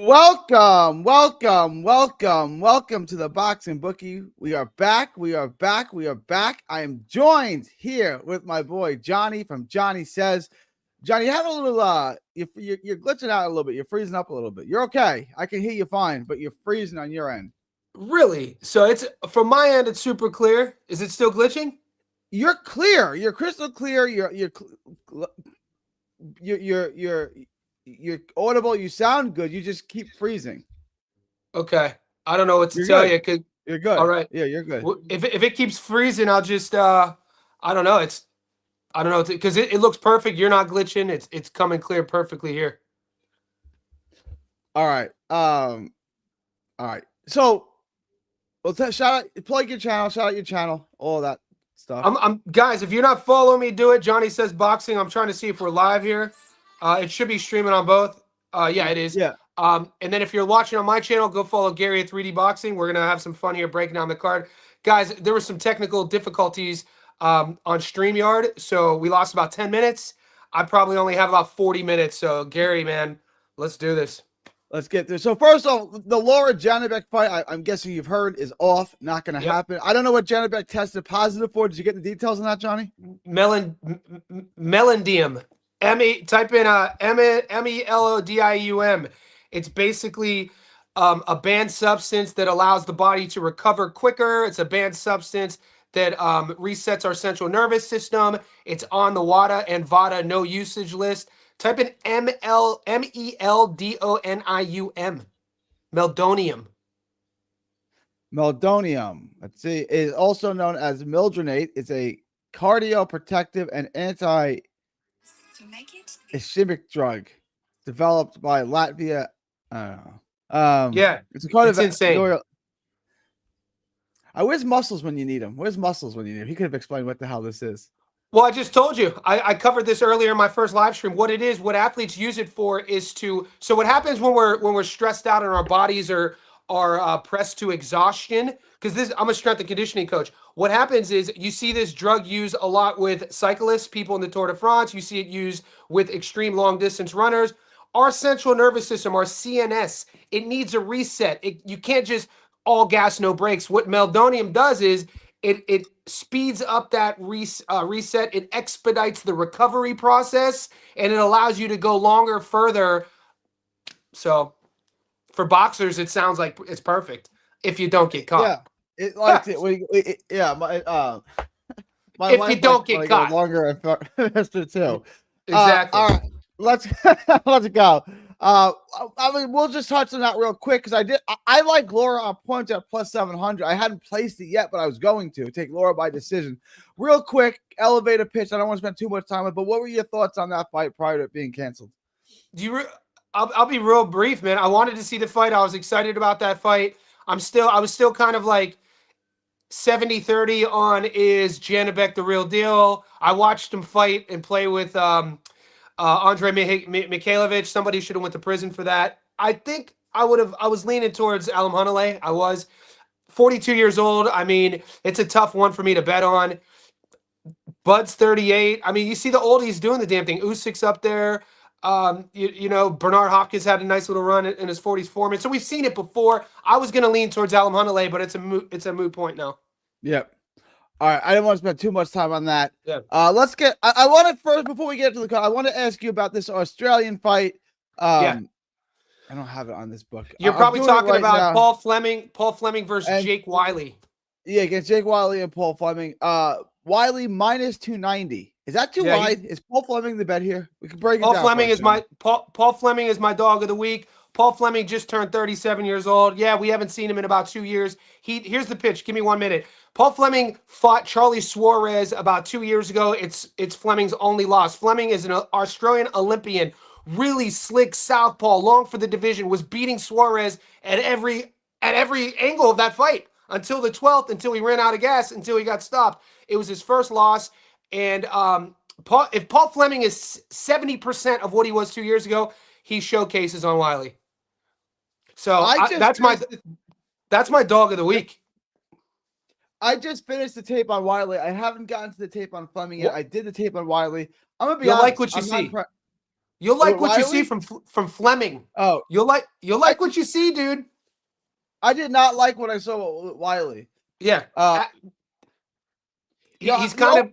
Welcome to the Boxing Bookie. We are back. I am joined here with my boy Johnny from Johnny Says. Johnny, you have a little you're glitching out a little bit. You're freezing up a little bit. You're okay. I can hear you fine, but you're freezing on your end. Really? So it's from my end, it's super clear. Is it still glitching? You're clear. You're crystal clear. You're audible. You sound good. You just keep freezing. Okay. I don't know what to tell you. You're good. All right. Yeah, you're good. If it keeps freezing, I'll just I don't know. I don't know because it looks perfect. You're not glitching. It's coming clear perfectly here. All right. All right. So, shout out, plug your channel, shout out your channel, all that stuff. I'm guys. If you're not following me, do it. Johnny Says Boxing. I'm trying to see if we're live here. It should be streaming on both. Yeah, it is. Yeah. And then if you're watching on my channel, go follow Gary at 3D Boxing. We're gonna have some fun here breaking down the card, guys. There were some technical difficulties on StreamYard, so we lost about 10 minutes. I probably only have about 40 minutes. So Gary, man, let's do this. Let's get there. So first off, the Laura Janibek fight, I'm guessing you've heard, is off. Not going to happen. I don't know what Janibek tested positive for. Did you get the details on that, Johnny? Melandium. Type in MELODIUM. It's basically a banned substance that allows the body to recover quicker. It's a banned substance that resets our central nervous system. It's on the WADA and VADA no usage list. Type in MELDONIUM. Meldonium. Meldonium. Let's see. It is also known as mildronate. It's a cardioprotective and anti-ischemic drug developed by Latvia. I don't know. Yeah, it's insane. Where's Muscles when you need him? Where's Muscles when you need him? He could have explained what the hell this is. Well, I just told you. I covered this earlier in my first live stream. What it is, what athletes use it for is to. So what happens when we're stressed out and our bodies are pressed to exhaustion? Because I'm a strength and conditioning coach. What happens is you see this drug used a lot with cyclists, people in the Tour de France. You see it used with extreme long distance runners. Our central nervous system, our CNS, it needs a reset. You can't just all gas, no brakes. What meldonium does is it speeds up that reset. It expedites the recovery process, and it allows you to go longer, further. So for boxers, it sounds like it's perfect if you don't get caught. Yeah, it likes it. Yeah, my if you don't get caught longer and faster too. Exactly. All right, let's go. I mean, we'll just touch on that real quick because I like Laura on points at plus 700. I hadn't placed it yet, but I was going to take Laura by decision. Real quick, elevator pitch. I don't want to spend too much time on it, but what were your thoughts on that fight prior to it being canceled? I'll be real brief, man. I wanted to see the fight. I was excited about that fight. I was still kind of like 70-30 on is Janibek the real deal. I watched him fight and play with Andre Mikhailovich. Somebody should have went to prison for that. I think I was leaning towards Alimhanale. I was 42 years old. I mean, it's a tough one for me to bet on. Bud's 38. I mean, you see the oldies doing the damn thing. Usyk's up there. You know, Bernard Hopkins had a nice little run in his 40s form. So we've seen it before. I was going to lean towards Alimhanale, but it's a moot point now. Yep. All right, I didn't want to spend too much time on that. Yeah. Let's get. I want to first, before we get to the card, I want to ask you about this Australian fight. Yeah. I don't have it on this book. You're probably talking about Paul Fleming versus Jake Wiley. Yeah, against Jake Wiley and Paul Fleming. Wiley minus 290. Is that too wide? Is Paul Fleming the bet here? We can break it down. Paul Fleming is my dog of the week. Paul Fleming just turned 37 years old. Yeah, we haven't seen him in about 2 years. Here's the pitch. Give me 1 minute. Paul Fleming fought Charlie Suarez about 2 years ago. It's Fleming's only loss. Fleming is an Australian Olympian, really slick southpaw, long for the division, was beating Suarez at every angle of that fight until the 12th, until he ran out of gas, until he got stopped. It was his first loss. And if Paul Fleming is 70% of what he was 2 years ago, he showcases on Wiley. So that's my dog of the week. I just finished the tape on Wiley. I haven't gotten to the tape on Fleming yet. I did the tape on Wiley. I'm gonna be honest. Like what you see. You'll With like what you see Wiley? from Fleming. Oh, You'll like what you see, dude. I did not like what I saw with Wiley. Yeah. Uh, He's the kind only of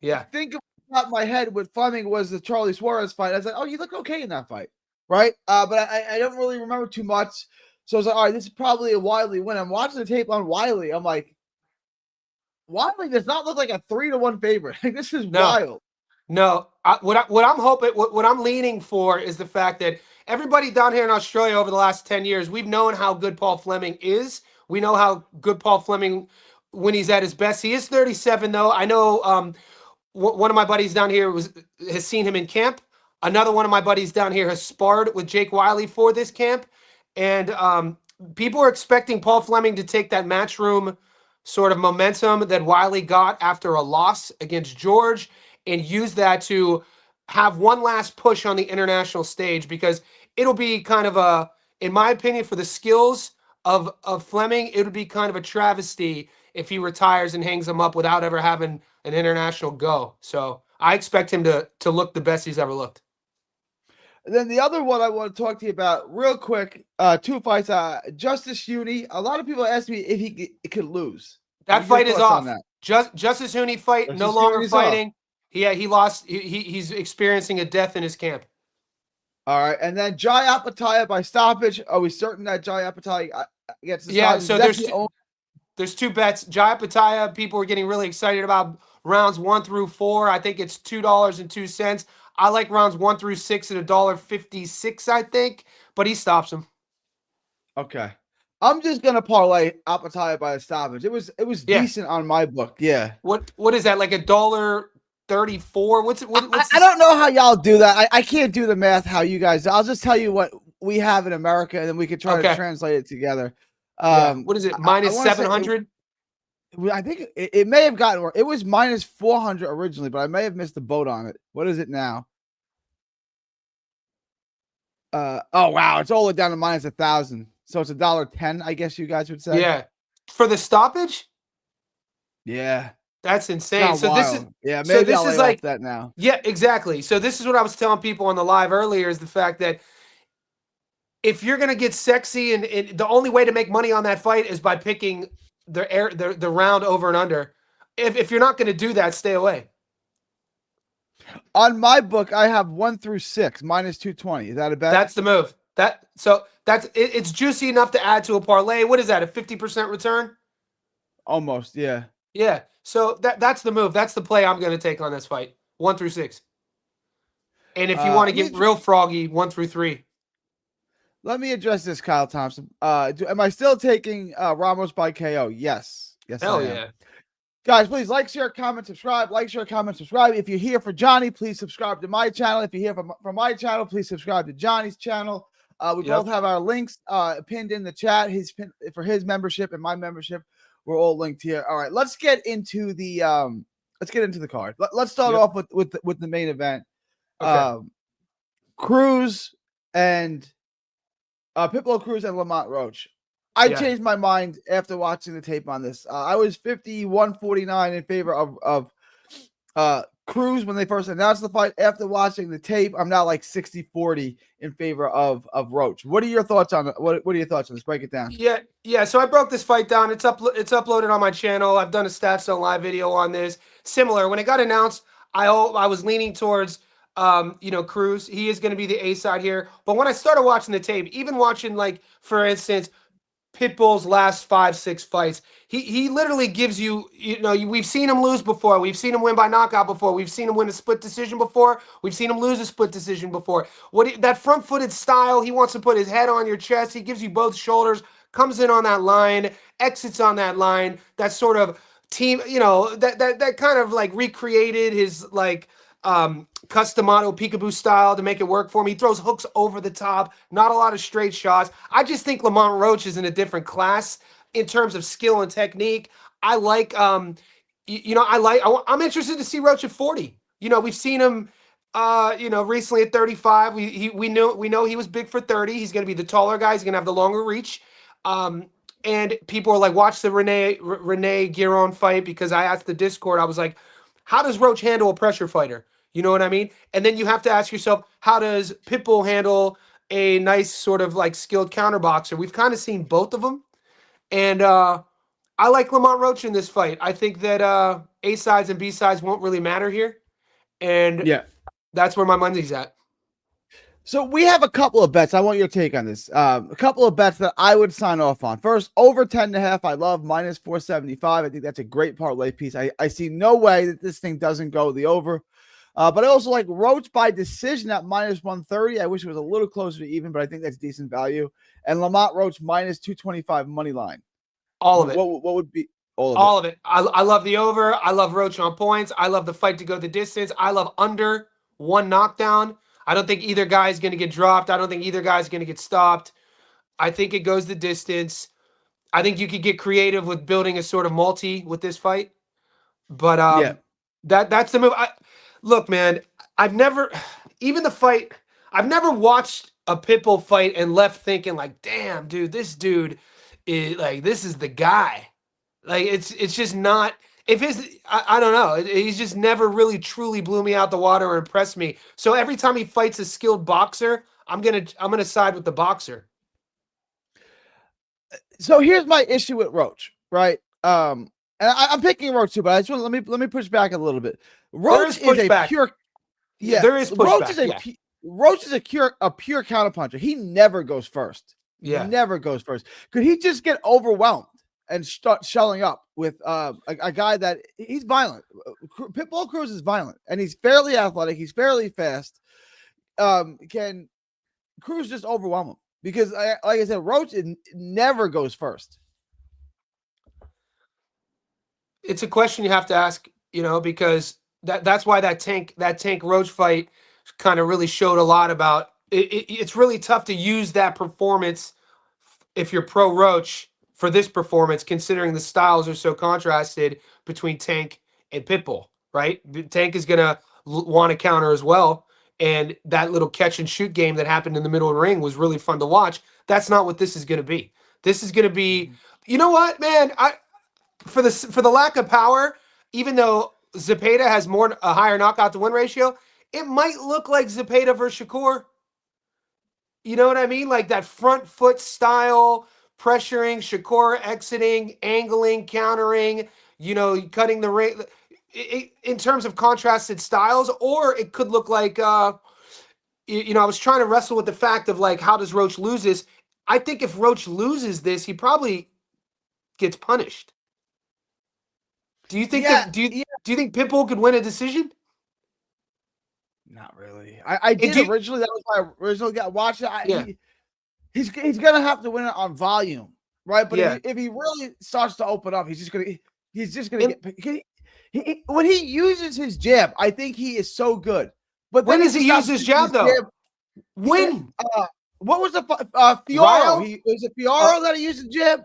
yeah. thing about my head with Fleming was the Charlie Suarez fight. I was like, oh, he looked okay in that fight, right? But I don't really remember too much. So I was like, all right, this is probably a Wiley win. I'm watching the tape on Wiley. I'm like, Wiley does not look like a 3-1 favorite. Like, this is No. wild. No, what I'm hoping, what I'm leaning for is the fact that everybody down here in Australia over the last 10 years, we've known how good Paul Fleming is. We know how good Paul Fleming when he's at his best. He is 37 though. I know one of my buddies down here has seen him in camp. Another one of my buddies down here has sparred with Jake Wiley for this camp, and people are expecting Paul Fleming to take that matchroom sort of momentum that Wiley got after a loss against George and use that to have one last push on the international stage, because it'll be kind of a, in my opinion, for the skills of Fleming, it would be kind of a travesty if he retires and hangs them up without ever having an international go. So I expect him to look the best he's ever looked. And then the other one I want to talk to you about real quick, 2 fights. Justice Uni. A lot of people ask me if he could lose. That fight is off. Justice Uni fight, Justice no longer Uni's fighting. off. Yeah, he lost. He's experiencing a death in his camp. All right, and then Jai Apataya by stoppage. Are we certain that Jai Apataya gets the Yeah, stoppage? so there's 2 bets. Jai Pataya, people are getting really excited about rounds 1 through 4. I think it's $2.02. I like rounds 1 through 6 at $1.56, I think, but he stops him. Okay. I'm just gonna parlay Apataya by a stoppage. It was decent on my book. Yeah. What is that, like $1.34? What's I don't know how y'all do that. I can't do the math how you guys do. I'll just tell you what we have in America, and then we can try to translate it together. What is it? Minus 700? I think it may have gotten worse. It was minus 400 originally, but I may have missed the boat on it. What is it now? Oh wow, it's all the way down to minus 1,000. So it's $1.10, I guess you guys would say. Yeah. For the stoppage? Yeah. That's insane. So wild. this is maybe so this I'll is like that now. Yeah, exactly. So this is what I was telling people on the live earlier, is the fact that if you're gonna get sexy, and the only way to make money on that fight is by picking the round over and under. If you're not gonna do that, stay away. On my book, I have 1 through 6 minus 220. Is that a bet? That's the move. It's juicy enough to add to a parlay. What is that? A 50% return? Almost, yeah. Yeah. So that's the move. That's the play I'm going to take on this fight. 1 through 6. And if you want to get real froggy, 1 through 3. Let me address this, Kyle Thompson. Am I still taking Ramos by KO? Yes. Yes. Hell yeah. Guys, please like, share, comment, subscribe. Like, share, comment, subscribe. If you're here for Johnny, please subscribe to my channel. If you're here for my channel, please subscribe to Johnny's channel. We both have our links pinned in the chat. For his membership and my membership, we're all linked here. All right, let's get into the card. Let's start off with the main event. Okay. Cruz and Pitbull, Cruz, and Lamont Roach. I changed my mind after watching the tape on this. I was 51-49 in favor of Cruz when they first announced the fight. After watching the tape, I'm now like 60-40 in favor of Roach. What are your thoughts on it? What are your thoughts on this? Break it down. Yeah. So I broke this fight down. It's uploaded on my channel. I've done a Stats Zone live video on this. Similar. When it got announced, I was leaning towards Cruz. He is going to be the A side here. But when I started watching the tape, even watching, like, for instance, Pitbull's last 5-6 fights, he literally gives you, we've seen him lose before. We've seen him win by knockout before. We've seen him win a split decision before. We've seen him lose a split decision before. That front-footed style, he wants to put his head on your chest. He gives you both shoulders, comes in on that line, exits on that line. That sort of team, that kind of like recreated his like customado peekaboo style to make it work for me. He throws hooks over the top, not a lot of straight shots. I just think Lamont Roach is in a different class in terms of skill and technique. I like, I'm interested to see Roach at 40. We've seen him, recently at 35. We know he was big for 30. He's going to be the taller guy. He's going to have the longer reach. And people are like, watch the Rene Guiron fight, because I asked the Discord, I was like, how does Roach handle a pressure fighter? You know what I mean? And then you have to ask yourself, how does Pitbull handle a nice sort of like skilled counter boxer? We've kind of seen both of them. And I like Lamont Roach in this fight. I think that A sides and B sides won't really matter here. And Yeah. that's where my money's at. So we have a couple of bets. I want your take on this. A couple of bets that I would sign off on. First, over 10.5. I love minus 475. I think that's a great parlay piece. I see no way that this thing doesn't go the over. But I also like Roach by decision at minus 130. I wish it was a little closer to even, but I think that's decent value. And Lamont Roach minus 225 money line. All of it. What would be all of it? I love the over. I love Roach on points. I love the fight to go the distance. I love under one knockdown. I don't think either guy is going to get dropped. I don't think either guy is going to get stopped. I think it goes the distance. I think you could get creative with building a sort of multi with this fight. But that's the move. Look, man, I've never watched a Pitbull fight and left thinking like, damn, dude, this dude is like, this is the guy. Like, it's just not. I don't know. He's just never really truly blew me out the water or impressed me. So every time he fights a skilled boxer, I'm gonna side with the boxer. So here's my issue with Roach, right? And I'm picking Roach too, but I just want let me push back a little bit. Roach is a pure, yeah. There is pushback. Roach is a pure counterpuncher. He never goes first. Yeah, he never goes first. Could he just get overwhelmed and start shelling up with a guy that he's violent? Pitbull Cruz is violent, and he's fairly athletic. He's fairly fast. Can Cruz just overwhelm him? Because, like I said, Roach never goes first. It's a question you have to ask, because that's why that Tank Roach fight kind of really showed a lot about it. It's really tough to use that performance if you're pro Roach for this performance, considering the styles are so contrasted between Tank and Pitbull, right? Tank is going to want to counter as well. And that little catch and shoot game that happened in the middle of the ring was really fun to watch. That's not what this is going to be. This is going to be, you know what, man? For the lack of power, even though Zepeda has a higher knockout to win ratio, it might look like Zepeda versus Shakur. You know what I mean? Like that front foot style, pressuring, Shakur exiting, angling, countering, cutting the ring. In terms of contrasted styles, or it could look like, I was trying to wrestle with the fact of like, how does Roach lose this? I think if Roach loses this, he probably gets punished. Do you think do you think Pitbull could win a decision? Not really. I did originally. That was my original guy. Watch it. He's gonna have to win it on volume, right? But if he really starts to open up, he's just gonna get. When he uses his jab, I think he is so good. But when does he use his jab though? When? What was the Fioro? Was it Fioro that he used the jab?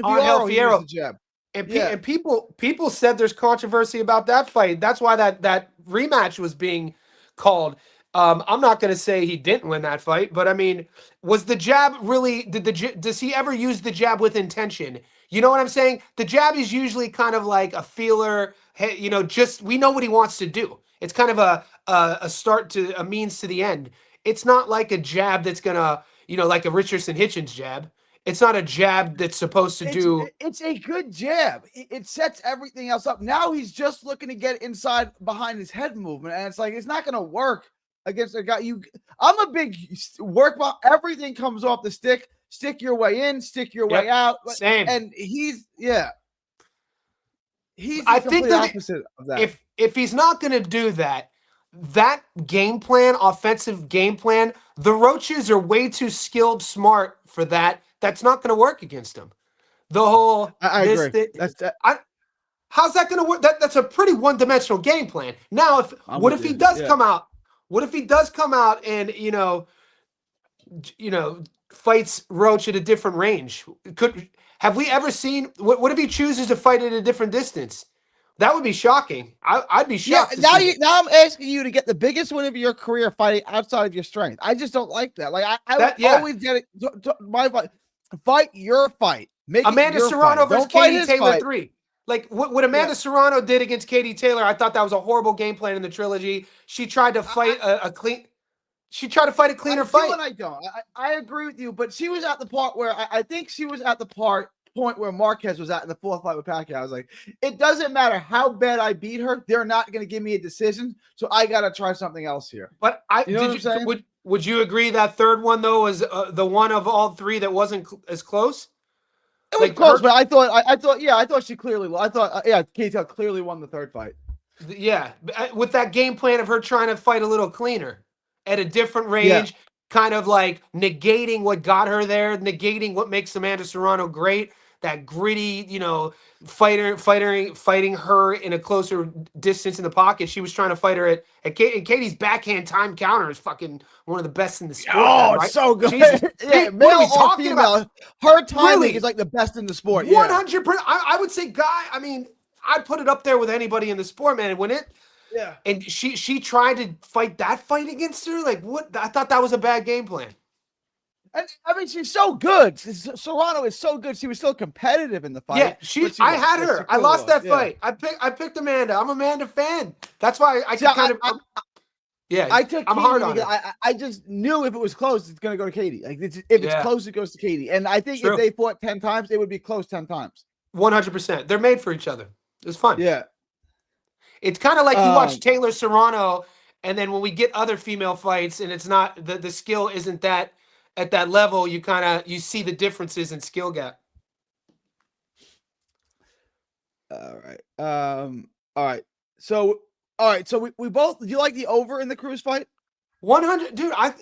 Fioro used the jab. And people said there's controversy about that fight. That's why that rematch was being called. I'm not going to say he didn't win that fight, but I mean, was the jab really? Does he ever use the jab with intention? You know what I'm saying? The jab is usually kind of like a feeler. Hey, just we know what he wants to do. It's kind of a start to a means to the end. It's not like a jab that's gonna, like a Richardson Hitchens jab. It's not a jab that's supposed to do. It's a good jab. It sets everything else up. Now he's just looking to get inside behind his head movement, and it's like it's not gonna work against a guy. I'm a big work ball. Everything comes off the stick. Stick your way in, stick your way out. Same. And he's I think the opposite of that. If he's not going to do that game plan, offensive game plan, the Roaches are way too skilled, smart for that. That's not going to work against him. The whole I agree. How's that going to work? That's a pretty one-dimensional game plan. Now, what if he does come out? What if he does come out and fights Roach at a different range? Have we ever seen? What if he chooses to fight at a different distance? That would be shocking. I'd be shocked. Yeah, now I'm asking you to get the biggest win of your career fighting outside of your strength. I just don't like that. Like always get it. My fight. Fight your fight. Make Amanda Serrano versus Katie Taylor 3. Like what Amanda Serrano did against Katie Taylor, I thought that was a horrible game plan in the trilogy. She tried to fight a clean. She tried to fight a cleaner fight. And I don't. I agree with you, but she was at the part where I think she was at the point where Marquez was at in the fourth fight with Pacquiao. I was like, it doesn't matter how bad I beat her, they're not going to give me a decision, so I got to try something else here. But would you agree that third one though was the one of all three that wasn't as close? It was close, but I thought she clearly. I thought Katie Taylor clearly won the third fight. Yeah, with that game plan of her trying to fight a little cleaner at a different range, kind of like negating what got her there, negating what makes Amanda Serrano great. That gritty, fighting her in a closer distance in the pocket. She was trying to fight her at Katie's backhand time counter is fucking one of the best in the sport. Oh, right? It's so good. Jesus. Yeah, male or female, her timing is like the best in the sport. 100%. I would say, I mean, I'd put it up there with anybody in the sport, man. And she tried to fight that fight against her. Like, what? I thought that was a bad game plan. I mean, she's so good. Serrano is so good. She was so competitive in the fight. Yeah, I had her. I lost that fight. I picked Amanda. I'm an Amanda fan. That's why I I'm hard on her. I just knew if it was close, it's gonna go to Katie. Like if it's close, it goes to Katie. And I think if they fought 10 times, it would be close 10 times. 100%. They're made for each other. It's fun. Yeah. It's kind of like you watch Taylor Serrano, and then when we get other female fights, and it's not the skill isn't that at that level, you see the differences in skill gap. All right. So we both. Do you like the over in the Cruz fight? 100, dude. I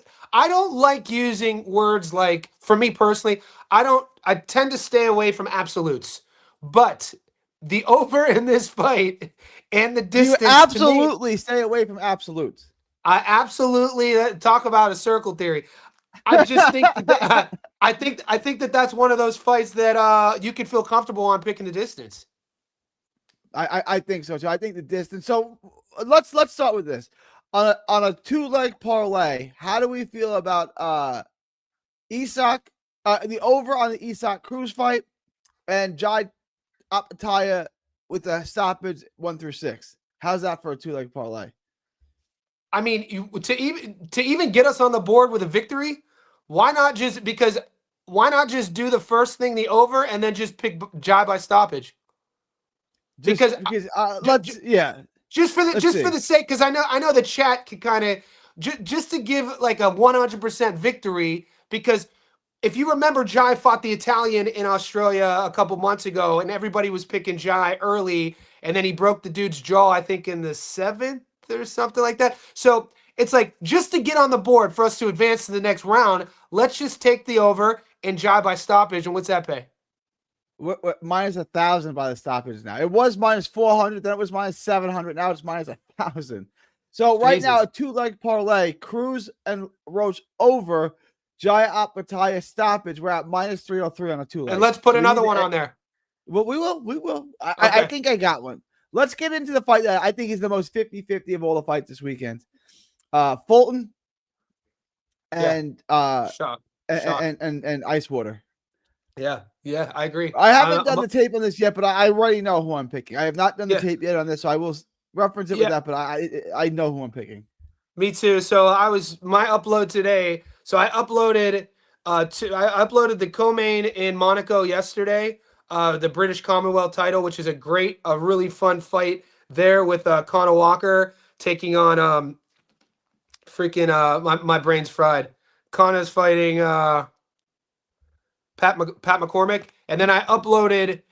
don't like using words like, for me personally, I tend to stay away from absolutes, but the over in this fight and the distance. You absolutely stay away from absolutes. I absolutely talk about a circle theory. I just think I think that's one of those fights that you could feel comfortable on picking the distance. I think so too. I think the distance. So let's start with this. On a 2-leg parlay, how do we feel about Isak, the over on the Isak Cruz fight, and Jai Apataya with a stoppage 1 through 6? How's that for a 2-leg parlay? I mean, to even get us on the board with a victory, why not just do the first thing, the over, and then just pick Jai by stoppage? Just for the sake, because I know the chat can kind of just to give like a 100% victory, because if you remember, Jai fought the Italian in Australia a couple months ago, and everybody was picking Jai early, and then he broke the dude's jaw, I think in the 7th or something like that. So it's like, just to get on the board for us to advance to the next round, let's just take the over and Jai by stoppage. And what's that pay? What minus 1,000 by the stoppage now. It was minus 400, then it was minus 700. Now it's minus 1,000. So right now, a 2-leg parlay, Cruz and Roach over, Jai Apataya stoppage. We're at minus 303 on a 2-leg. And let's put another one on there. Well, we will. I think I got one. Let's get into the fight that I think is the most 50-50 of all the fights this weekend. Fulton and and Icewater. Yeah, I agree. I haven't done the tape on this yet, but I already know who I'm picking. I have not done the tape yet on this, so I will reference it with that, but I know who I'm picking. Me too. So my upload today. So I uploaded the co-main in Monaco yesterday, the British Commonwealth title, which is a really fun fight there with Conor Walker taking on my brain's fried. Conor's fighting Pat McCormick, and then I uploaded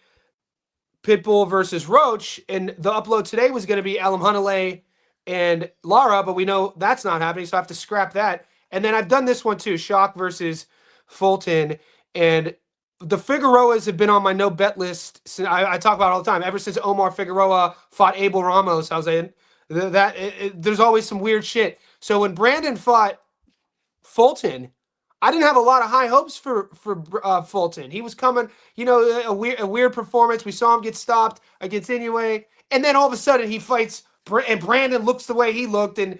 Pitbull versus Roach, and the upload today was going to be Elam Hunalay and Lara, but we know that's not happening, so I have to scrap that. And then I've done this one too, Shock versus Fulton, and the Figueroas have been on my no bet list. I talk about it all the time. Ever since Omar Figueroa fought Abel Ramos, I was like, there's always some weird shit. So when Brandon fought Fulton, I didn't have a lot of high hopes for Fulton. He was coming, a weird performance. We saw him get stopped against Inoue, and then all of a sudden he fights, and Brandon looks the way he looked, and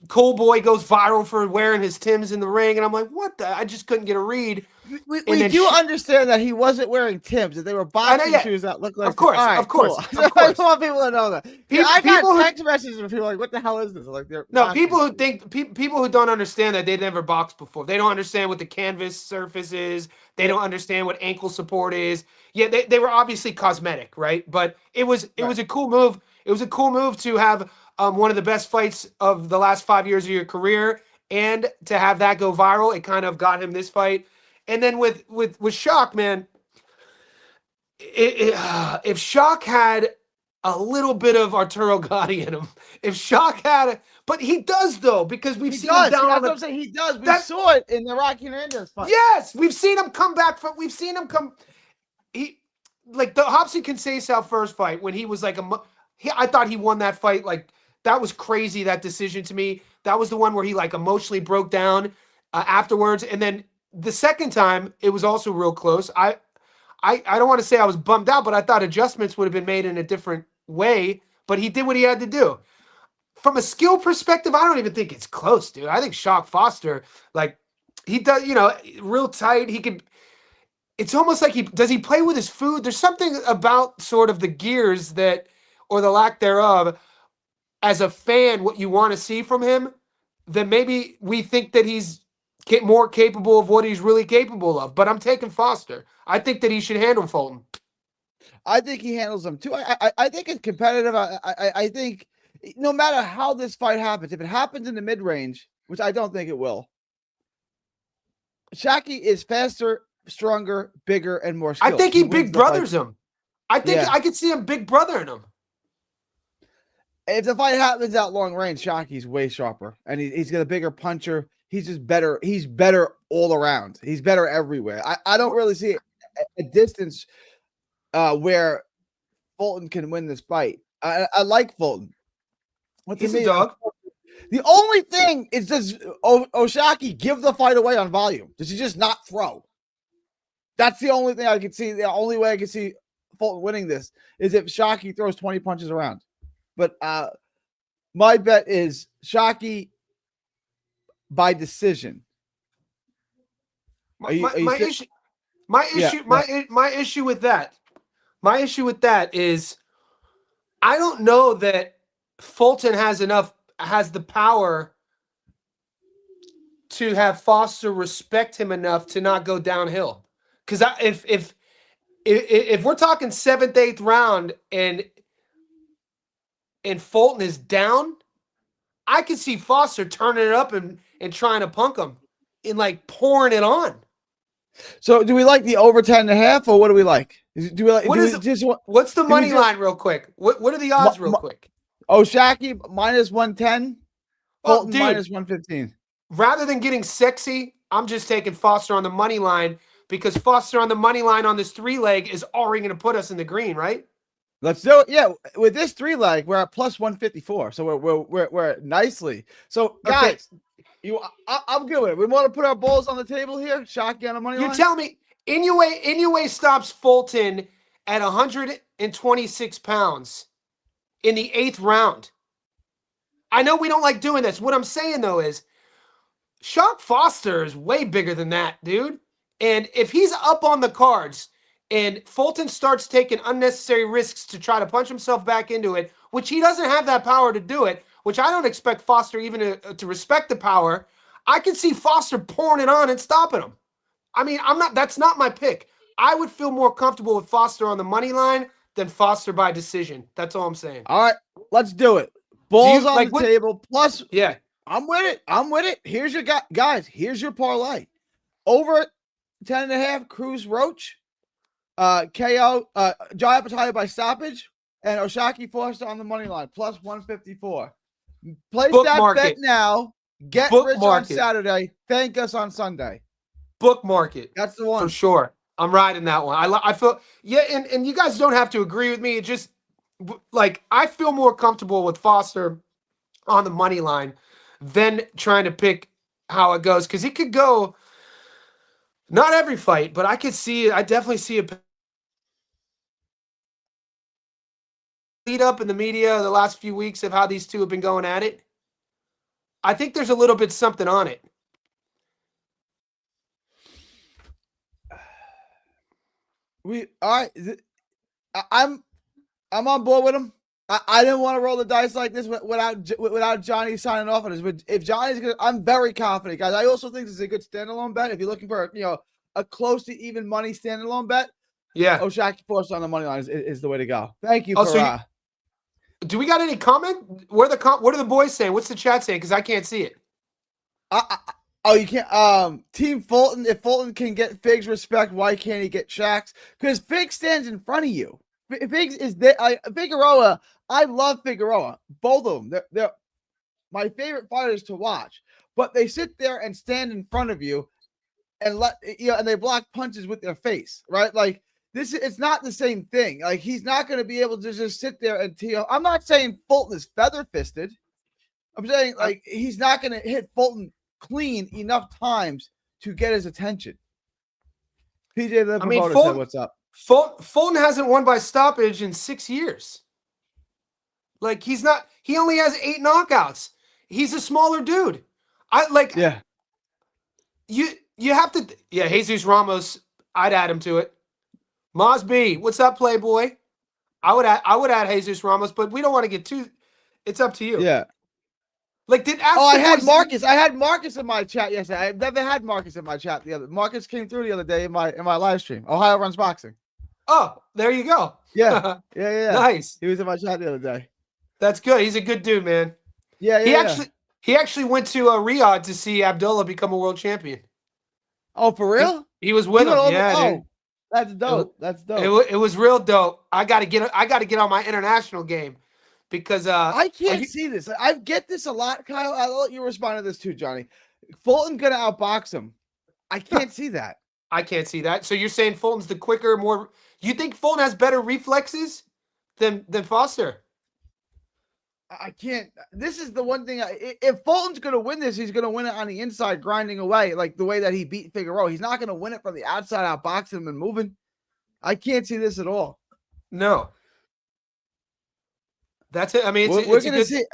Cole Boy goes viral for wearing his Timbs in the ring, and I'm like, what the? I just couldn't get a read. We do understand that he wasn't wearing Timbs, that they were boxing shoes that looked like. Of course, all right, of course, cool. of course. I want people to know that. I got text messages from people like, "What the hell is this?" Like, they're people who think people who don't understand that they never boxed before. They don't understand what the canvas surface is. They don't understand what ankle support is. Yeah, they were obviously cosmetic, right? But it was a cool move. It was a cool move to have one of the best fights of the last 5 years of your career, and to have that go viral. It kind of got him this fight. And then with Shock, man, if Shock had a little bit of Arturo Gatti in him, if Shock had, but he does though, because we've seen him down. That's what I'm saying. He does. We saw it in the Rocky Hernandez fight. Yes, we've seen him come back from. We've seen him come. He like the Robson Conceição first fight when he was like I thought he won that fight. Like that was crazy. That decision to me. That was the one where he like emotionally broke down afterwards, and then. The second time, it was also real close. I don't want to say I was bummed out, but I thought adjustments would have been made in a different way. But he did what he had to do. From a skill perspective, I don't even think it's close, dude. I think Shock Foster, like, he does, real tight. He could. It's almost like he play with his food. There's something about sort of the gears that, or the lack thereof, as a fan, what you want to see from him, then maybe we think that he's more capable of what he's really capable of. But I'm taking Foster. I think that he should handle Fulton. I think he handles them too. I think it's competitive. I think no matter how this fight happens, if it happens in the mid-range, which I don't think it will, Shaki is faster, stronger, bigger, and more skilled. I think he big brothers him. I think I could see him big brother in him. If the fight happens out long range, Shaki's way sharper, and he's got a bigger puncher. He's just better. He's better all around. He's better everywhere. I don't really see a distance where Fulton can win this fight. I like Fulton. He's a dog. The only thing is, does Oshaki give the fight away on volume? Does he just not throw? That's the only thing I can see. The only way I can see Fulton winning this is if Shaki throws 20 punches around. But my bet is Shaki by decision. My issue with that is I don't know that Fulton has the power to have Foster respect him enough to not go downhill. Because if we're talking 7th, 8th round and Fulton is down, I could see Foster turning it up and trying to punk him and like pouring it on. So do we like the over 10.5 or what do we like? Do we like what's the money line real quick? What are the odds real quick? Oshaki minus 110, Fulton minus 115. Rather than getting sexy, I'm just taking Foster on the money line because Foster on the money line on this 3-leg is already going to put us in the green, right? Let's do it. Yeah, with this 3-leg, we're at plus 154, so we're nicely. So guys, I'm good with it. We want to put our balls on the table here. Shotgun on money line. You tell me, Inoue stops Fulton at 126 pounds in the 8th round. I know we don't like doing this. What I'm saying though is, Shock Foster is way bigger than that, dude. And if he's up on the cards and Fulton starts taking unnecessary risks to try to punch himself back into it, which he doesn't have that power to do it, which I don't expect Foster even to respect the power, I can see Foster pouring it on and stopping him. I mean, that's not my pick. I would feel more comfortable with Foster on the money line than Foster by decision. That's all I'm saying. All right, let's do it. Balls on the table. Plus, yeah, I'm with it. Here's your guys. Here's your parlay. Over 10.5. Cruz Roach. KO. Jaya Pattaya by stoppage, and Oshaki Foster on the money line plus 154. Place that bet now. Get rich on Saturday. Thank us on Sunday. Bookmark it. That's the one for sure. I'm riding that one. I feel and you guys don't have to agree with me. It just like I feel more comfortable with Foster on the money line than trying to pick how it goes because it could go. Not every fight, but I definitely see a lead up in the media the last few weeks of how these two have been going at it. I think there's a little bit something on it. All right. I'm on board with him. I didn't want to roll the dice like this without Johnny signing off on this. But if Johnny's good, I'm very confident, guys. I also think this is a good standalone bet. If you're looking for a close to even money standalone bet, Yeah. Oshaki Force on the money line is the way to go. Thank you. Do we got any comment? What are the boys saying? What's the chat saying? Because I can't see it. You can't. Team Fulton. If Fulton can get Figs respect, why can't he get Shaq's? Because Figs stands in front of you. Figs is there. Figueroa. I love Figueroa. Both of them. They're my favorite fighters to watch. But they sit there and stand in front of you, and and they block punches with their face, right? Like this. It's not the same thing. Like he's not going to be able to just sit there and tee. I'm not saying Fulton is feather fisted. I'm saying like he's not going to hit Fulton clean enough times to get his attention. PJ the promoter said, "What's up?" Fulton hasn't won by stoppage in 6 years. Like he only has 8 knockouts. He's a smaller dude. You have to Jesus Ramos, I'd add him to it. Mosley, what's up, Playboy? I would add Jesus Ramos, but we don't want to get too. It's up to you. Yeah. Like I had Marcus. I had Marcus in my chat yesterday. I've never had Marcus in my chat Marcus came through the other day in my live stream. Ohio Runs Boxing. Oh, there you go. Yeah. Nice. He was in my chat the other day. That's good. He's a good dude, man. Yeah. He actually went to Riyadh to see Abdullah become a world champion. Oh, for real? He was with him. Yeah, dude. That's dope. That's dope. It was real dope. I gotta get on my international game because I can't see this. I get this a lot, Kyle. I'll let you respond to this too, Johnny. Fulton's gonna outbox him. I can't see that. I can't see that. So you're saying Fulton's the quicker, more? You think Fulton has better reflexes than Foster? I can't. This is the one thing. If Fulton's going to win this, he's going to win it on the inside, grinding away, like the way that he beat Figueroa. He's not going to win it from the outside, outboxing him and moving. I can't see this at all. No. That's it. I mean, we're going to see.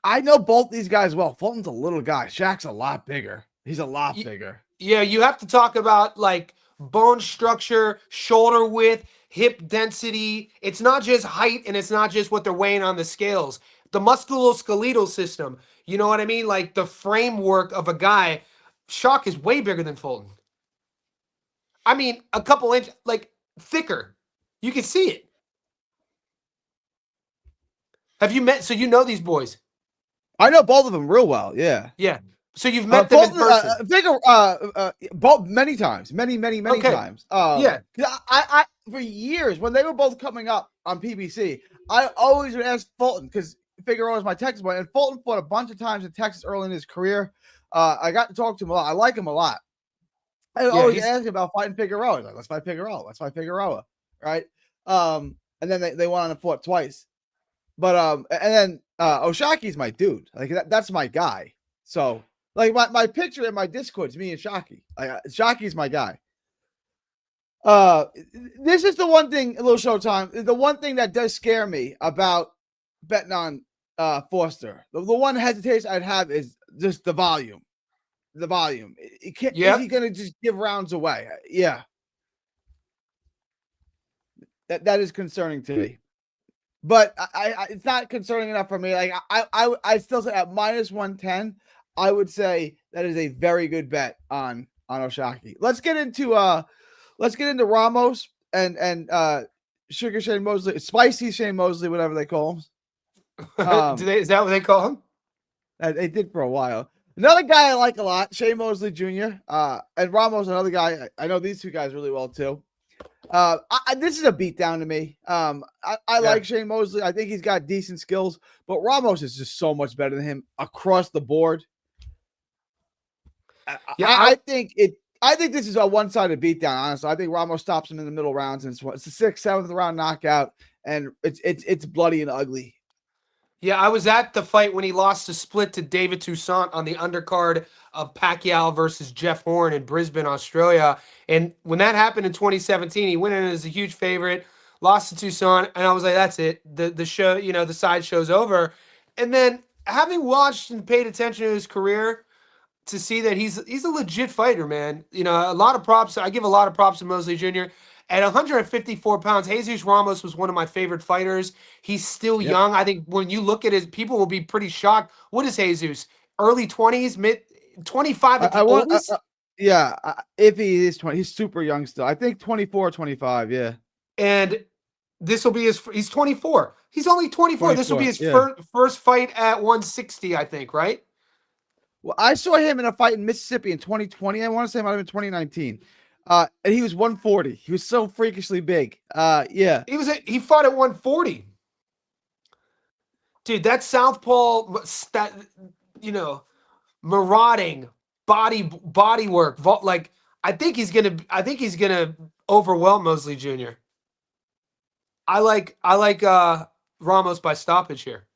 I know both these guys well. Fulton's a little guy. Shaq's a lot bigger. He's a lot bigger. Yeah, you have to talk about like bone structure, shoulder width, hip density. It's not just height and it's not just what they're weighing on the scales. The musculoskeletal system, you know what I mean? Like the framework of a guy. Shaq is way bigger than Fulton. I mean, a couple inches, like thicker. You can see it. Have you met? So you know these boys? I know both of them real well. Yeah. Yeah. So you've met them in person? Both many times, many times. Yeah. I for years when they were both coming up on PBC, I always would ask Fulton because Figueroa was my Texas boy, and Fulton fought a bunch of times in Texas early in his career. I got to talk to him a lot. I like him a lot. I always ask him about fighting Figueroa. He's like, let's fight Figueroa. Let's fight Figueroa. Right. And then they went on and fought twice. But and then Oshaki's my dude. Like that's my guy. So like my picture in my Discord is me and Shockey. Like Shockey's my guy. This is the one thing, a little showtime. The one thing that does scare me about betting on Foster. The one hesitation I'd have is just the volume. The volume. Is he gonna just give rounds away? Yeah. That is concerning to me. But I it's not concerning enough for me. Like I still say at -110, I would say that is a very good bet on Oshaki. Let's get into Ramos and Sugar Shane Mosley, Spicy Shane Mosley, whatever they call him. Is that what they call him? They did for a while. Another guy I like a lot, Shane Mosley Jr. And Ramos, another guy. I know these two guys really well too. This is a beatdown to me. I like Shane Mosley. I think he's got decent skills, but Ramos is just so much better than him across the board. I think this is a one-sided beatdown. Honestly, I think Ramos stops him in the middle rounds, and it's a 6th, 7th round knockout, and it's bloody and ugly. Yeah, I was at the fight when he lost the split to David Toussaint on the undercard of Pacquiao versus Jeff Horn in Brisbane, Australia. And when that happened in 2017, he went in as a huge favorite, lost to Toussaint, and I was like, that's it. The show, the side show's over. And then having watched and paid attention to his career, to see that he's a legit fighter, man. You know, a lot of props. I give a lot of props to Mosley Jr. At 154 pounds, Jesus Ramos was one of my favorite fighters. He's still Yep. young. I think when you look at his, people will be pretty shocked. What is Jesus? Early 20s, mid 25 at I the want. oldest? Yeah, if he is 20, he's super young still. I think 24, 25. Yeah, And this will be his, he's 24. He's only 24. This will be 24. his Yeah. first fight at 160, I think, right? Well, I saw him in a fight in Mississippi in 2020. I want to say it might have been 2019. And he was 140. He was so freakishly big. Yeah. He fought at 140. Dude, that southpaw, that, you know, marauding body work, like I think he's gonna overwhelm Mosley Jr. I like Ramos by stoppage here.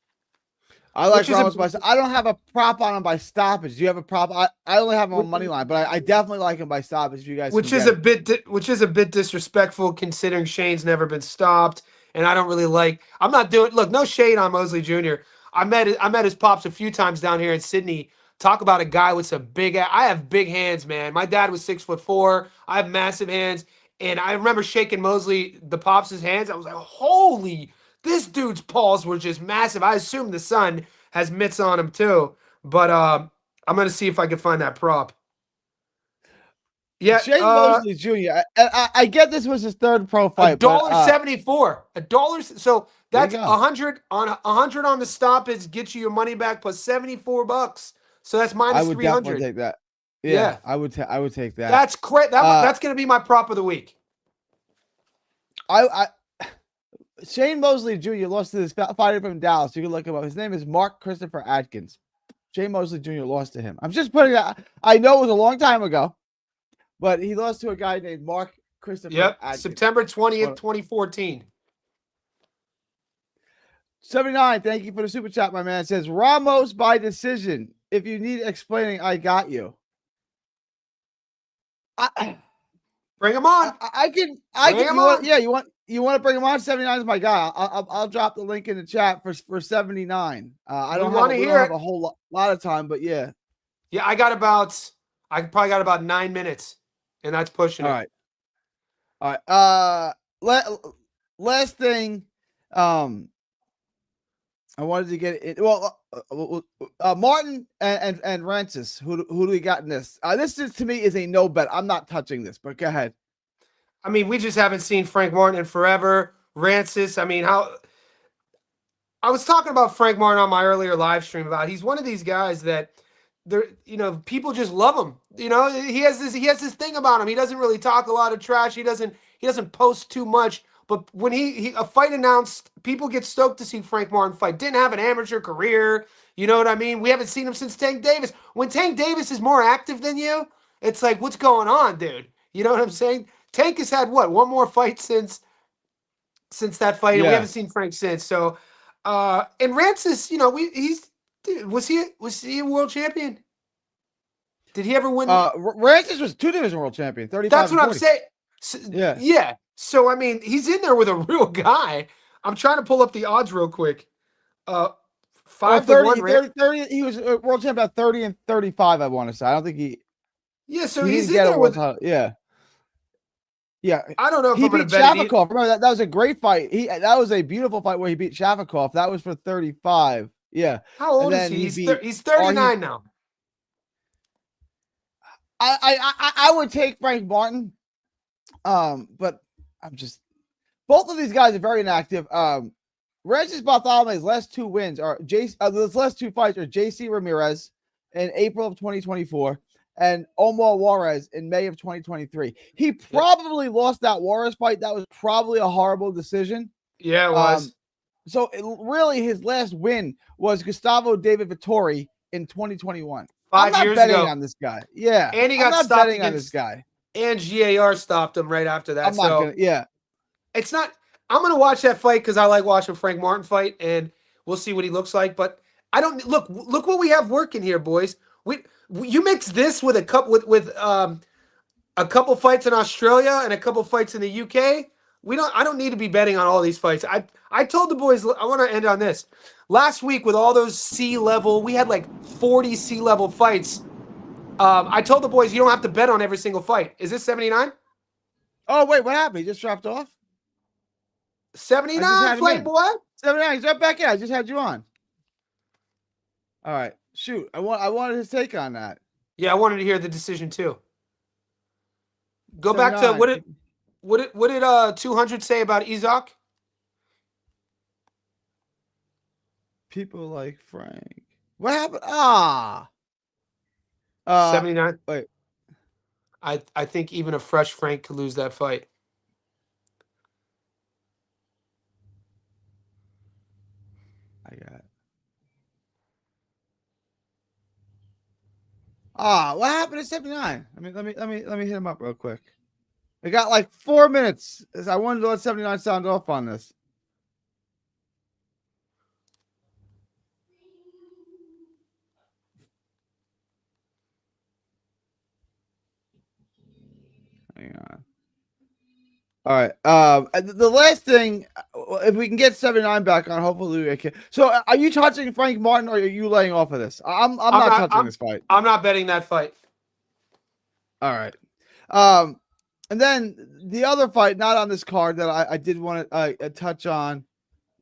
I like Ramos by. I don't have a prop on him by stoppage. Do you have a prop? I only have him on money line, but I definitely like him by stoppage. If you guys, which is a bit disrespectful considering Shane's never been stopped, and I don't really like. I'm not doing. Look, no shade on Mosley Jr. I met his pops a few times down here in Sydney. Talk about a guy with some big. I have big hands, man. My dad was 6'4". I have massive hands, and I remember shaking Mosley, the pops' hands. I was like, holy. This dude's paws were just massive. I assume the son has mitts on him too. But I'm going to see if I can find that prop. Yeah. Shane Mosley Jr. I get this was his third pro fight. $1.74. $1. So that's 100 on the stoppage gets you your money back plus $74. So that's minus 300. I would definitely take that. Yeah. I would take that. That's great. That's going to be my prop of the week. Shane Mosley Jr. lost to this fighter from Dallas. You can look him up. His name is Mark Christopher Atkins. Shane Mosley Jr. lost to him. I'm just putting that. I know it was a long time ago, but he lost to a guy named Mark Christopher Atkins. September 20th, 2014. 79, thank you for the super chat, my man. It says, Ramos by decision. If you need explaining, I got you. Bring him on. You want to bring him on? 79 is my guy. I'll drop the link in the chat for 79. I don't have a whole lot of time, but yeah. Yeah, I probably got about 9 minutes, and that's pushing it. All right. Last thing, I wanted to get it. Well, Martin and Rancis. Who do we got in this? This is, to me, is a no bet. I'm not touching this, but go ahead. I mean, we just haven't seen Frank Martin in forever. Rancis, I mean, I was talking about Frank Martin on my earlier live stream about he's one of these guys that people just love him. He has this thing about him. He doesn't really talk a lot of trash. He doesn't post too much. But when a fight announced, people get stoked to see Frank Martin fight. Didn't have an amateur career. You know what I mean? We haven't seen him since Tank Davis. When Tank Davis is more active than you, it's like, what's going on, dude? You know what I'm saying? Tank has had one more fight since that fight, and we haven't seen Frank since. So, and Rancis, was he a world champion? Did he ever win? Rancis was 2-division world champion. 35. That's what I'm saying. So, yeah. So I mean, he's in there with a real guy. I'm trying to pull up the odds real quick. 5-1. 30. He was a world champion at 30 and 35. I want to say. I don't think he. Yeah. So he's in there with. Yeah. I don't know if he I'm beat Shafikov. Remember that was a great fight. That was a beautiful fight where he beat Shafikov. That was for 35. Yeah. How old is he? He's 39 now. I would take Frank Martin. But I'm just, both of these guys are very inactive. Regis Bartolome's last two wins are those last two fights are JC Ramirez in April of 2024 and Omar Juarez in May of 2023. He probably lost that Juarez fight. That was probably a horrible decision. Yeah, it was. So really his last win was Gustavo David Vittori in 2021. 5 years ago. I'm not betting on this guy. Yeah. And he got stopped betting on this guy. And GAR stopped him right after that. It's not. I'm gonna watch that fight because I like watching Frank Martin fight, and we'll see what he looks like. But I don't look what we have working here, boys. You mix this with a couple fights in Australia and a couple fights in the UK. I don't need to be betting on all these fights. I told the boys, I want to end on this. Last week with all those C-level, we had like 40 C-level fights. I told the boys you don't have to bet on every single fight. Is this 79? Oh, wait, what happened? He just dropped off? 79, Playboy. 79, he's right back in. I just had you on. All right. Shoot. I wanted his take on that. Yeah, I wanted to hear the decision too. Go back to what did 200 say about Isaac? People like Frank. What happened? 79. Wait. I think even a fresh Frank could lose that fight. I got it. What happened at 79? I mean, let me hit him up real quick. We got like 4 minutes. I wanted to let 79 sound off on this. Hang on. All right. The last thing, if we can get 79 back on, hopefully we can. So, are you touching Frank Martin, or are you laying off of this? I'm not touching this fight. I'm not betting that fight. All right. And then the other fight, not on this card, that I did want to touch on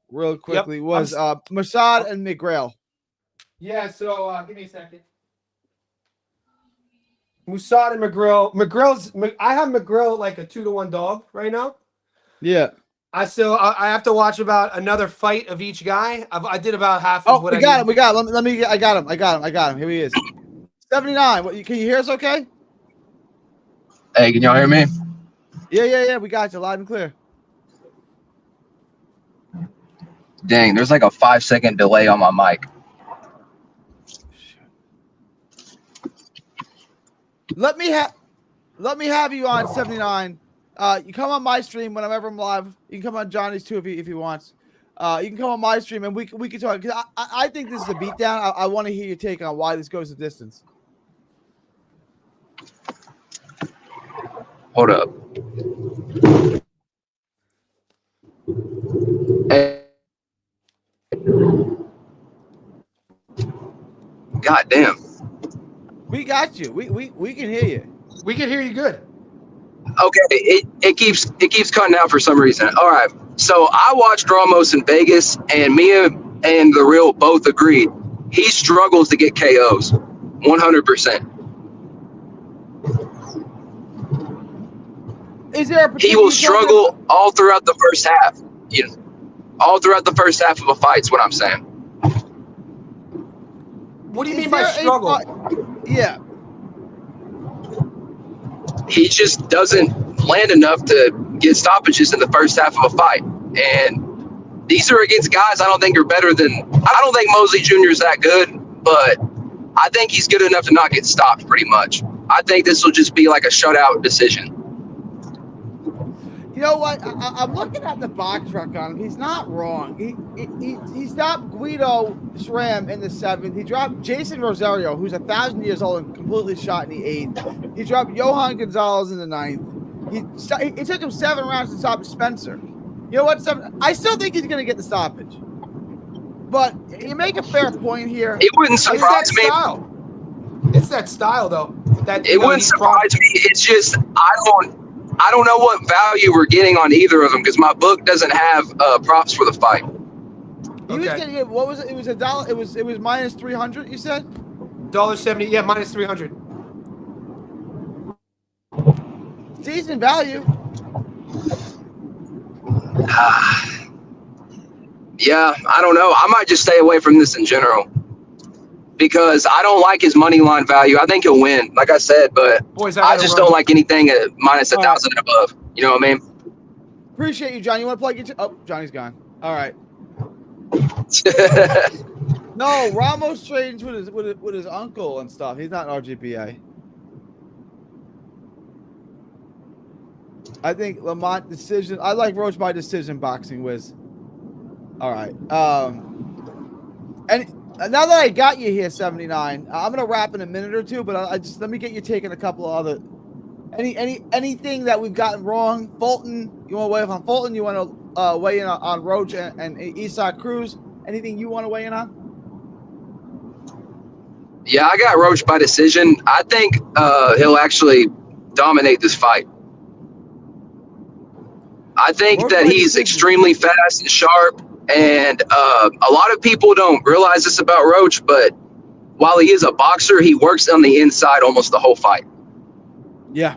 real quickly was Mossad and McGrail. Yeah. So, give me a second. Mossad and McGrail. I have McGrail like a 2-1 dog right now. Yeah. I have to watch about another fight of each guy. I did about half of what I got him. We got him. I got him. Here he is. 79. Can you hear us okay? Hey, can y'all hear me? Yeah. We got you loud and clear. Dang, there's like a 5-second delay on my mic. Let me have you on 79. You come on my stream whenever I'm live. You can come on Johnny's too if he wants. You can come on my stream and we can talk. Cause I think this is a beatdown. I want to hear your take on why this goes the distance. Hold up. Hey. God damn. We got you. We can hear you. We can hear you good. Okay, it keeps cutting out for some reason. All right. So I watched Ramos in Vegas, and me and the Real both agreed he struggles to get KOs, 100%. Is there a he will struggle all throughout the first half. You know, all throughout the first half of a fight is what I'm saying. What do you mean by struggle? Yeah. He just doesn't land enough to get stoppages in the first half of a fight. And these are against guys I don't think are better than... I don't think Mosley Jr. is that good, but I think he's good enough to not get stopped pretty much. I think this will just be like a shutout decision. You know what? I'm looking at the box truck on him. He's not wrong. He stopped Guido Schramm in the 7th. He dropped Jason Rosario, who's 1,000 years old and completely shot in the 8th. He dropped Johan Gonzalez in the 9th. It took him 7 rounds to stop Spencer. You know what? I still think he's going to get the stoppage. But you make a fair point here. It wouldn't surprise me. It's that style, though. It wouldn't surprise me. It's just I don't know what value we're getting on either of them because my book doesn't have props for the fight. He was getting it. What was it? It was $1. It was minus 300. You said $1.70. Yeah, minus 300. Decent value. Yeah, I don't know. I might just stay away from this in general because I don't like his money line value. I think he'll win, like I said, but I just don't like anything at minus 1,000 and above. You know what I mean? Appreciate you, John. You want to plug your? Oh, Johnny's gone. All right. No, Ramos trains with his uncle and stuff. He's not an RGPA. I think Lamont decision. I like Roach by decision boxing Wiz. All right. And now that I got you here, 79, I'm gonna wrap in a minute or two, but I just let me get you taking a couple of other Anything that we've gotten wrong? Fulton, you want to weigh in on Fulton? You want to weigh in on Roach and Eastside Cruz? Anything you want to weigh in on? Yeah, I got Roach by decision. I think he'll actually dominate this fight. I think Roach that by he's decision. extremely fast and sharp, and a lot of people don't realize this about Roach, but while he is a boxer, he works on the inside almost the whole fight. Yeah.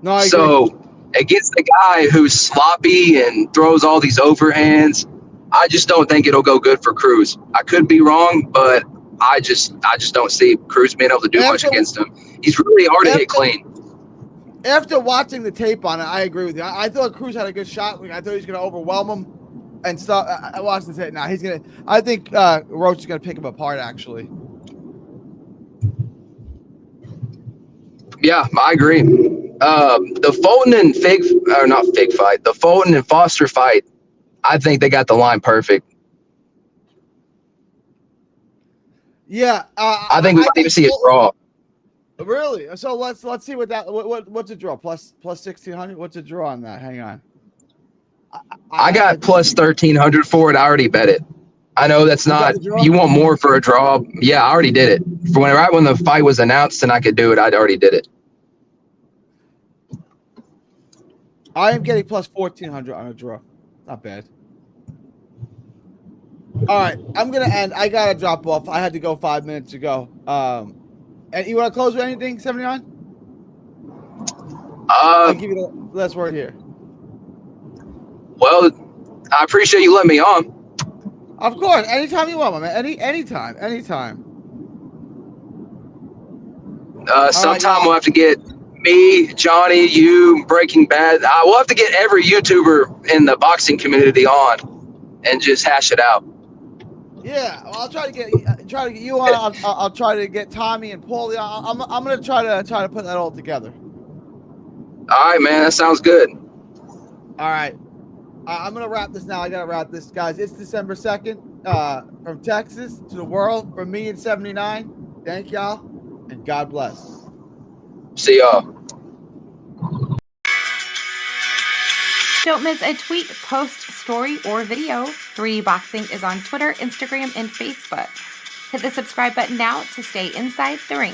No, I agree. So against the guy who's sloppy and throws all these overhands, I just don't think it'll go good for Cruz. I could be wrong, but I just don't see Cruz being able to do much against him. He's really hard to hit clean. After watching the tape on it, I agree with you. I thought Cruz had a good shot. I thought he was going to overwhelm him and stuff. I watched the tape. Now he's going to. I think Roach is going to pick him apart. Actually. Yeah, I agree. The Fulton and the Fulton and Foster fight, I think they got the line perfect. Yeah, I think we might even see a draw. Really? So let's see what's a draw? Plus 1,600. What's a draw on that? Hang on. I got plus 1,300 for it. I already bet it. I know that's not. You want more for a draw? Yeah, I already did it. Right when the fight was announced and I could do it, I already did it. I am getting plus 1,400 on a draw. Not bad. All right, I'm gonna end. I gotta drop off. I had to go 5 minutes ago. And you want to close with anything? 79. I'll give you the last word here. Well, I appreciate you letting me on. Of course, anytime you want, my man. Anytime. Sometime we'll have to get me, Johnny, you, Breaking Bad. We'll have to get every YouTuber in the boxing community on and just hash it out. Yeah, well, I'll try to get you on. I'll try to get Tommy and Paulie. I'm gonna try to put that all together. All right, man. That sounds good. All right. I'm going to wrap this now. I got to wrap this, guys. It's December 2nd from Texas to the world, from me and 79. Thank y'all, and God bless. See y'all. Don't miss a tweet, post, story, or video. 3D Boxing is on Twitter, Instagram, and Facebook. Hit the subscribe button now to stay inside the ring.